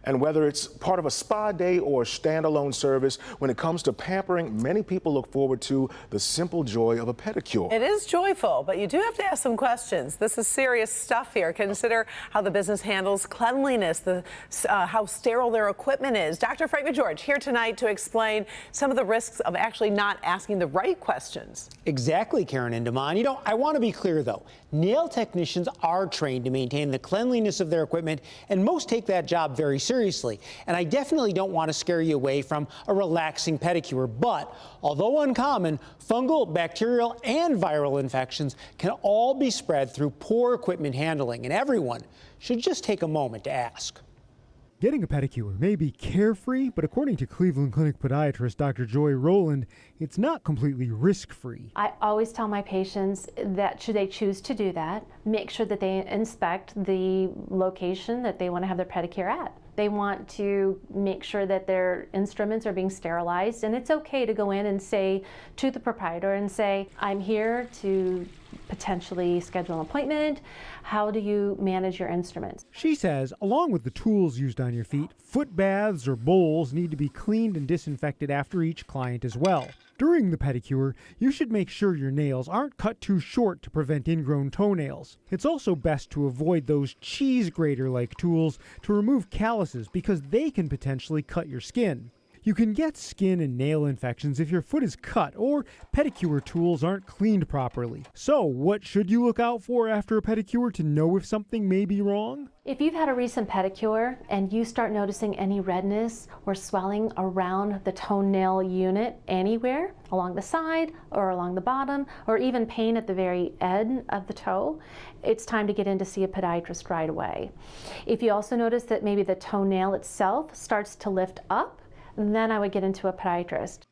And whether it's part of a spa day or a standalone service, when it comes to pampering, many people look forward to the simple joy of a pedicure. It is joyful, but you do have to ask some questions. This is serious stuff here. Consider how the business handles cleanliness, how sterile their equipment is. Dr. Frank McGeorge here tonight to explain some of the risks of actually not asking the right questions. Exactly, Karen and Damon. You know, I want to be clear, though. Nail technicians are trained to maintain the cleanliness of their equipment, and most take that job very seriously. And I definitely don't want to scare you away from a relaxing pedicure, but although uncommon, fungal, bacterial, and viral infections can all be spread through poor equipment handling, and everyone should just take a moment to ask. Getting a pedicure may be carefree, but according to Cleveland Clinic podiatrist Dr. Joy Rowland, it's not completely risk-free. I always tell my patients that should they choose to do that, make sure that they inspect the location that they want to have their pedicure at. They want to make sure that their instruments are being sterilized, and it's okay to go in and say to the proprietor and say, I'm here to potentially schedule an appointment. How do you manage your instruments? She says, along with the tools used on your feet, foot baths or bowls need to be cleaned and disinfected after each client as well. During the pedicure, you should make sure your nails aren't cut too short to prevent ingrown toenails. It's also best to avoid those cheese grater-like tools to remove calluses because they can potentially cut your skin. You can get skin and nail infections if your foot is cut or pedicure tools aren't cleaned properly. So, what should you look out for after a pedicure to know if something may be wrong? If you've had a recent pedicure and you start noticing any redness or swelling around the toenail unit anywhere, along the side or along the bottom, or even pain at the very end of the toe, it's time to get in to see a podiatrist right away. If you also notice that maybe the toenail itself starts to lift up, then I would get into a podiatrist.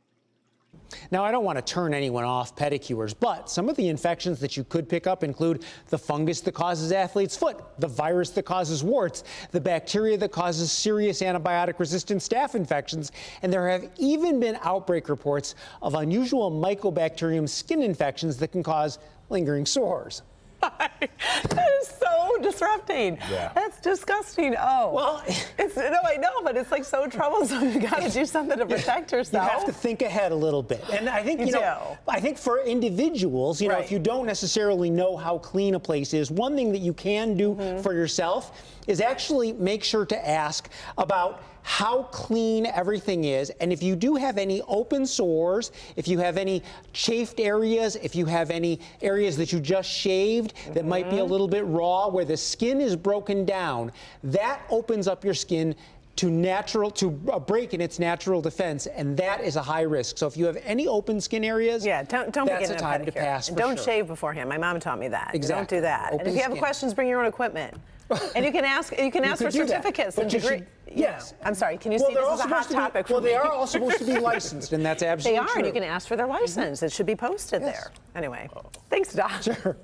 Now, I don't want to turn anyone off pedicures, but some of the infections that you could pick up include the fungus that causes athlete's foot, the virus that causes warts, the bacteria that causes serious antibiotic-resistant staph infections, and there have even been outbreak reports of unusual mycobacterium skin infections that can cause lingering sores. That is so disrupting. Yeah. That's disgusting. Oh. Well, no, I know, but it's like so troublesome. You got to do something to protect yourself. You have to think ahead a little bit. And I think, I think for individuals, you know, if you don't necessarily know how clean a place is, one thing that you can do for yourself is actually make sure to ask about how clean everything is, and if you do have any open sores, if you have any chafed areas, if you have any areas that you just shaved that might be a little bit raw, where the skin is broken down, that opens up your skin to a break in its natural defense, and that is a high risk. So if you have any open skin areas, don't that's a time to pass. And don't shave beforehand. My mom taught me that. Exactly. Don't do that. Open and if you have questions, bring your own equipment. And you can ask. You can ask for certificates and degree. Yes. I'm sorry. Can you see this is a hot topic for me? me? Well, they are all supposed to be licensed, and that's absolutely true. They are. And you can ask for their license. It should be posted there. Anyway, thanks, Doc. Sure.